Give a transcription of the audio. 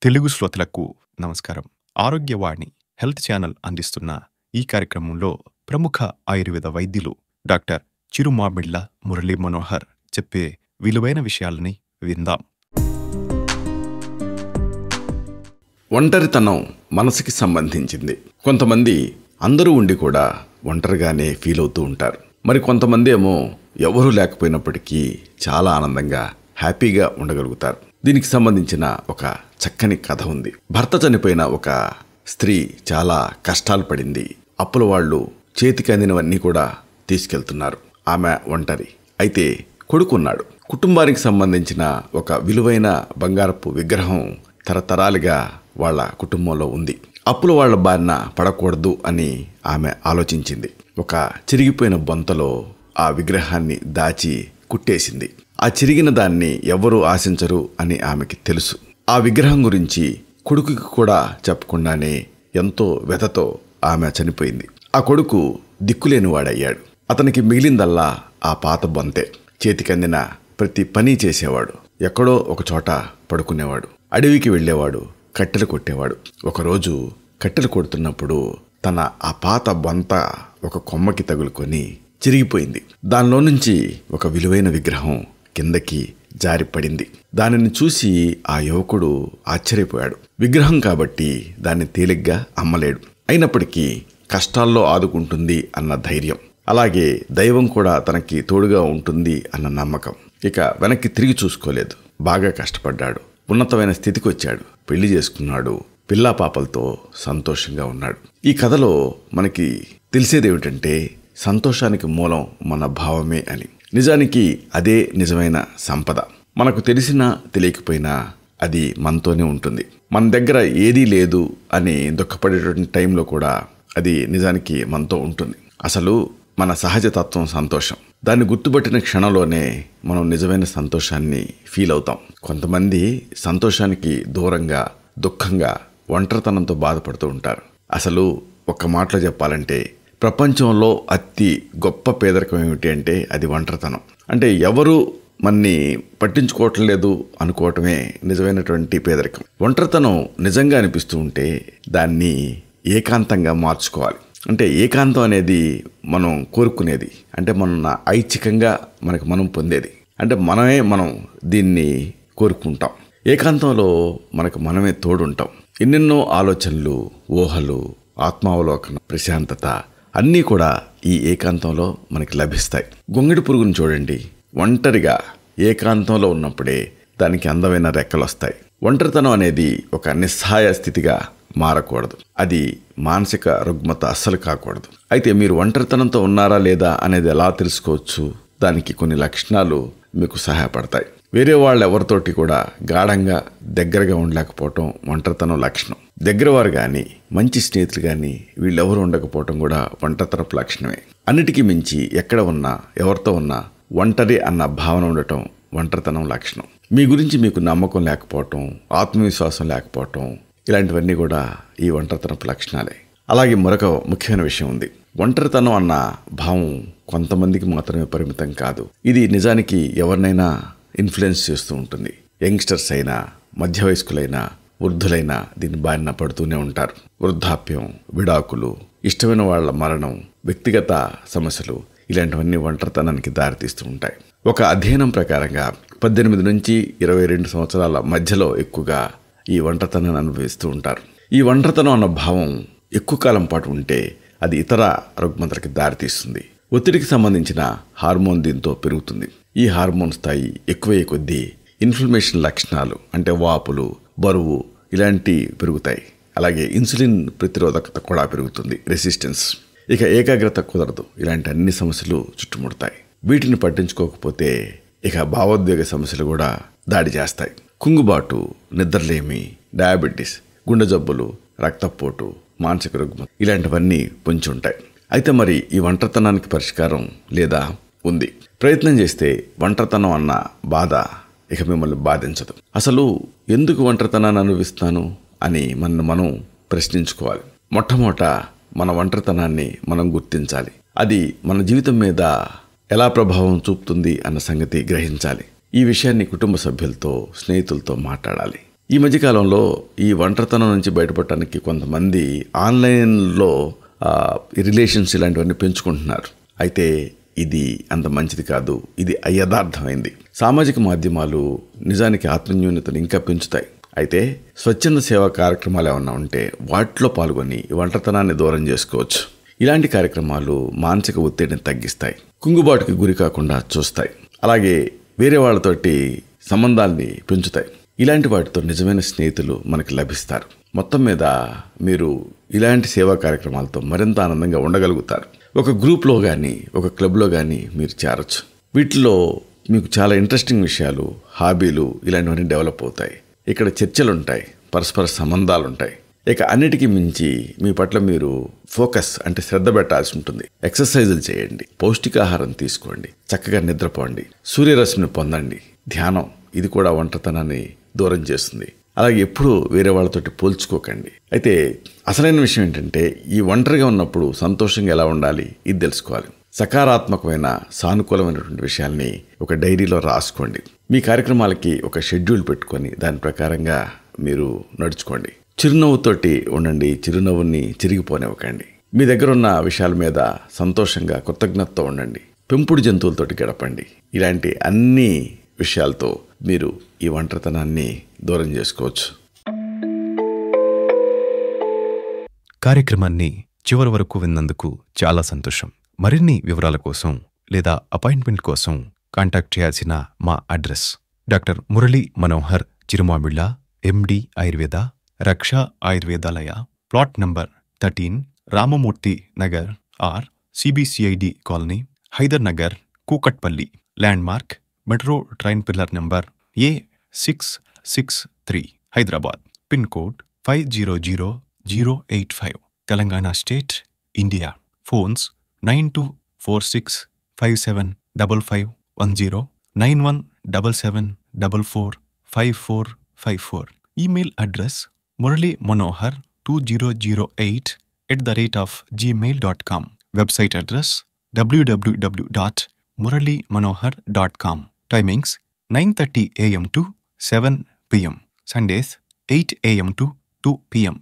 తెలుగు శ్రోతలకు నమస్కారం. Arogyavani health channel అందిస్తున్న ఈ కార్యక్రమంలో ప్రముఖ ఆయుర్వేద వైద్యులు డాక్టర్ చిరుమామిళ్ళ మురళీ మనోహర్ చెప్పే విలువైన విషయాలని విందాం. ఒంటరితనం మనసుకి సంబంధించింది. కొంతమంది అందరూ ఉండి కూడా ఒంటరిగానే ఫీల్ అవుతూ ఉంటారు. మరి కొంతమంది ఏమో ఎవరూ లేకపోయినప్పటికీ చాలా ఆనందంగా హ్యాపీగా ఉండగలుగుతారు. దీనికి సంబంధించిన ఒక చక్కని కథ ఉంది. భర్త చనిపోయిన ఒక స్త్రీ చాలా కష్టాలు పడింది. అప్పుల వాళ్ళు చేతికి అందినవన్నీ కూడా తీసుకెళ్తున్నారు. ఆమె ఒంటరి. అయితే కొడుకున్నాడు. కుటుంబానికి సంబంధించిన ఒక విలువైన బంగారపు విగ్రహం తరతరాలుగా వాళ్ళ కుటుంబంలో ఉంది. అప్పుల వాళ్ళ బారిన పడకూడదు అని ఆమె ఆలోచించింది. ఒక చిరిగిపోయిన బొంతలో ఆ విగ్రహాన్ని దాచి కుట్టేసింది. ఆ చిరిగిన దాన్ని ఎవరూ ఆశించరు అని ఆమెకి తెలుసు. ఆ విగ్రహం గురించి కొడుకుకి కూడా చెప్పకుండానే ఎంతో వ్యధతో ఆమె చనిపోయింది. ఆ కొడుకు దిక్కులేనివాడయ్యాడు. అతనికి మిగిలిందల్లా ఆ పాత బొంతే. చేతికందిన ప్రతి పని చేసేవాడు. ఎక్కడో ఒక చోట పడుకునేవాడు. అడవికి వెళ్ళేవాడు. కట్టెలు కొట్టేవాడు. ఒకరోజు కట్టెలు కొడుతున్నప్పుడు తన ఆ పాత బొంత ఒక కొమ్మకి తగులుకొని చిరిగిపోయింది. దానిలో నుంచి ఒక విలువైన విగ్రహం కిందకి జారిపడింది. దానిని చూసి ఆ యువకుడు ఆశ్చర్యపోయాడు. విగ్రహం కాబట్టి దాన్ని తేలిగ్గా అమ్మలేడు. అయినప్పటికీ కష్టాల్లో ఆదుకుంటుంది అన్న ధైర్యం, అలాగే దైవం కూడా తనకి తోడుగా ఉంటుంది అన్న నమ్మకం. ఇక వెనక్కి తిరిగి చూసుకోలేదు. బాగా కష్టపడ్డాడు. ఉన్నతమైన స్థితికి వచ్చాడు. పెళ్లి చేసుకున్నాడు. పిల్లా పాపలతో సంతోషంగా ఉన్నాడు. ఈ కథలో మనకి తెలిసేదేమిటంటే సంతోషానికి మూలం మన భావమే అని. నిజానికి అదే నిజమైన సంపద. మనకు తెలిసినా తెలియకపోయినా అది మనతోనే ఉంటుంది. మన దగ్గర ఏదీ లేదు అని దుఃఖపడేటువంటి టైంలో కూడా అది నిజానికి మనతో ఉంటుంది. అసలు మన సహజతత్వం సంతోషం. దాన్ని గుర్తుపట్టిన క్షణంలోనే మనం నిజమైన సంతోషాన్ని ఫీల్ అవుతాం. కొంతమంది సంతోషానికి దూరంగా దుఃఖంగా ఒంటరితనంతో బాధపడుతూ ఉంటారు. అసలు ఒక్క మాటలో చెప్పాలంటే ప్రపంచంలో అతి గొప్ప పేదరికం ఏమిటి అంటే అది ఒంటరితనం. అంటే ఎవరు మన్ని పట్టించుకోవటం లేదు అనుకోవటమే నిజమైనటువంటి పేదరికం. ఒంటరితనం నిజంగా అనిపిస్తూ ఉంటే దాన్ని ఏకాంతంగా మార్చుకోవాలి. అంటే ఏకాంతం అనేది మనం కోరుకునేది, అంటే మన ఐచ్ఛికంగా మనకు మనం పొందేది. అంటే మనం దీన్ని కోరుకుంటాం. ఏకాంతంలో మనకు మనమే తోడుంటాం. ఎన్నెన్నో ఆలోచనలు, ఊహలు, ఆత్మావలోకనం, ప్రశాంతత అన్నీ కూడా ఈ ఏకాంతంలో మనకి లభిస్తాయి. గొంగడి పురుగును చూడండి. ఒంటరిగా ఏకాంతంలో ఉన్నప్పుడే దానికి అందమైన రెక్కలు వస్తాయి. ఒంటరితనం అనేది ఒక నిస్సహాయ స్థితిగా మారకూడదు. అది మానసిక రుగ్మత అస్సలు కాకూడదు. అయితే మీరు ఒంటరితనంతో ఉన్నారా లేదా అనేది ఎలా తెలుసుకోవచ్చు? దానికి కొన్ని లక్షణాలు మీకు సహాయపడతాయి. వేరే వాళ్ళు ఎవరితోటి కూడా గాఢంగా దగ్గరగా ఉండలేకపోవటం ఒంటరితనం లక్షణం. దగ్గరవారు కానీ మంచి స్నేహితులు కానీ వీళ్ళెవరు ఉండకపోవటం కూడా ఒంటరితనపు లక్షణమే. అన్నిటికీ మించి ఎక్కడ ఉన్నా ఎవరితో ఉన్నా ఒంటరి అన్న భావన ఉండటం ఒంటరితనం లక్షణం. మీ గురించి మీకు నమ్మకం లేకపోవటం, ఆత్మవిశ్వాసం లేకపోవటం, ఇలాంటివన్నీ కూడా ఈ ఒంటరితనపు లక్షణాలే. అలాగే మరొక ముఖ్యమైన విషయం ఉంది. ఒంటరితనం అన్న భావం కొంతమందికి మాత్రమే పరిమితం కాదు. ఇది నిజానికి ఎవరినైనా ఇన్ఫ్లుయెన్స్ చేస్తూ ఉంటుంది. యంగ్స్టర్స్ అయినా, మధ్య వయస్కులైనా, వృద్ధులైనా దీని బారిన పడుతూనే ఉంటారు. వృద్ధాప్యం, విడాకులు, ఇష్టమైన వాళ్ళ మరణం, వ్యక్తిగత సమస్యలు ఇలాంటివన్నీ ఒంటరితనానికి దారితీస్తూ ఉంటాయి. ఒక అధ్యయనం ప్రకారంగా 18 నుంచి 22 సంవత్సరాల మధ్యలో ఎక్కువగా ఈ ఒంటరితనాన్ని అనుభవిస్తూ ఉంటారు. ఈ ఒంటరితనం అన్న భావం ఎక్కువ కాలం పాటు ఉంటే అది ఇతర రుగ్మతలకి దారితీస్తుంది. ఒత్తిడికి సంబంధించిన హార్మోన్ దీంతో పెరుగుతుంది. ఈ హార్మోన్ స్థాయి ఎక్కువయ్యే కొద్దీ ఇన్ఫ్లమేషన్ లక్షణాలు, అంటే వాపులు, బరువు ఇలాంటివి పెరుగుతాయి. అలాగే ఇన్సులిన్ ప్రతిరోధకత కూడా పెరుగుతుంది, రెసిస్టెన్స్. ఇక ఏకాగ్రత కుదరదు. ఇలాంటి అన్ని సమస్యలు చుట్టుముడతాయి. వీటిని పట్టించుకోకపోతే ఇక భావోద్వేగ సమస్యలు కూడా దాడి చేస్తాయి. కుంగుబాటు, నిద్రలేమి, డయాబెటీస్, గుండె జబ్బులు, రక్తపోటు, మానసిక రుగ్మత ఇలాంటివన్నీ పొంచి ఉంటాయి. అయితే మరి ఈ ఒంటరితనానికి పరిష్కారం లేదా? ఉంది. ప్రయత్నం చేస్తే ఒంటరితనం అన్న బాధ ఇక మిమ్మల్ని బాధించదు. అసలు ఎందుకు ఒంటరితనాన్ని అనుభవిస్తాను అని మనం ప్రశ్నించుకోవాలి. మొట్టమొదట మన ఒంటరితనాన్ని మనం గుర్తించాలి. అది మన జీవితం మీద ఎలా ప్రభావం చూపుతుంది అన్న సంగతి గ్రహించాలి. ఈ విషయాన్ని కుటుంబ సభ్యులతో, స్నేహితులతో మాట్లాడాలి. ఈ మధ్యకాలంలో ఈ ఒంటరితనం నుంచి బయటపడటానికి కొంతమంది ఆన్లైన్లో రిలేషన్స్ ఇలాంటివన్నీ పెంచుకుంటున్నారు. అయితే ఇది అంత మంచిది కాదు, ఇది అయథార్థమైంది. సామాజిక మాధ్యమాలు నిజానికి ఆత్మన్యూనతను ఇంకా పెంచుతాయి. అయితే స్వచ్ఛంద సేవా కార్యక్రమాలు ఏమన్నా ఉంటే వాటిలో పాల్గొని ఒంటరితనాన్ని దూరం చేసుకోవచ్చు. ఇలాంటి కార్యక్రమాలు మానసిక ఒత్తిడిని తగ్గిస్తాయి, కుంగుబాటుకి గురి కాకుండా చూస్తాయి, అలాగే వేరే వాళ్ళతోటి సంబంధాల్ని పెంచుతాయి. ఇలాంటి వాటితో నిజమైన స్నేహితులు మనకి లభిస్తారు. మొత్తం మీద మీరు ఇలాంటి సేవా కార్యక్రమాలతో మరింత ఆనందంగా ఉండగలుగుతారు. ఒక గ్రూప్లో కానీ ఒక క్లబ్లో కానీ మీరు చేరొచ్చు. వీటిలో మీకు చాలా ఇంట్రెస్టింగ్ విషయాలు, హాబీలు ఇలాంటివన్నీ డెవలప్ అవుతాయి. ఇక్కడ చర్చలు ఉంటాయి, పరస్పర సంబంధాలు ఉంటాయి. ఇక అన్నిటికీ మించి మీ పట్ల మీరు ఫోకస్ అంటే శ్రద్ధ పెట్టాల్సి ఉంటుంది. ఎక్సర్సైజులు చేయండి, పౌష్టికాహారం తీసుకోండి, చక్కగా నిద్రపోండి, సూర్యరశ్మిని పొందండి. ధ్యానం ఇది కూడా ఒంటరితనాన్ని దూరం చేస్తుంది. అలాగే ఎప్పుడూ వేరే వాళ్ళతోటి పోల్చుకోకండి. అయితే అసలైన విషయం ఏంటంటే ఈ ఒంటరిగా ఉన్నప్పుడు సంతోషంగా ఎలా ఉండాలి ఇది తెలుసుకోవాలి. సకారాత్మకమైన సానుకూలమైనటువంటి విషయాల్ని ఒక డైరీలో రాసుకోండి. మీ కార్యక్రమాలకి ఒక షెడ్యూల్ పెట్టుకొని దాని ప్రకారంగా మీరు నడుచుకోండి. చిరునవ్వుతోటి ఉండండి, చిరునవ్వుని చిరిగిపోనివ్వకండి. మీ దగ్గర ఉన్న విషయాల మీద సంతోషంగా కృతజ్ఞతతో ఉండండి. పెంపుడు జంతువులతోటి గడపండి. ఇలాంటి అన్ని విషయాలతో మీరు ఈ ఒంటరితనాన్ని దూరం చేసుకోవచ్చు. కార్యక్రమాన్ని చివరి వరకు విన్నందుకు చాలా సంతోషం. మరిన్ని వివరాల కోసం లేదా అపాయింట్మెంట్ కోసం కాంటాక్ట్ చేయాల్సిన మా address doctor Murali Manohar Chirumamilla, MD Ayurveda, Raksha Ayurvedalaya, plot number 13, Ramamurthy Nagar R CBCID colony, Hyder Nagar, Kukatpally. Landmark metro train pillar number A663, Hyderabad. Pin code 500085, Telangana state, India. Phones 9246575510, 9177445454. Email address muralimonohar2008@gmail.com. Website address www.muralimonohar.com. Timings 9:30 AM to 7 PM. Sundays 8 AM to 2 PM.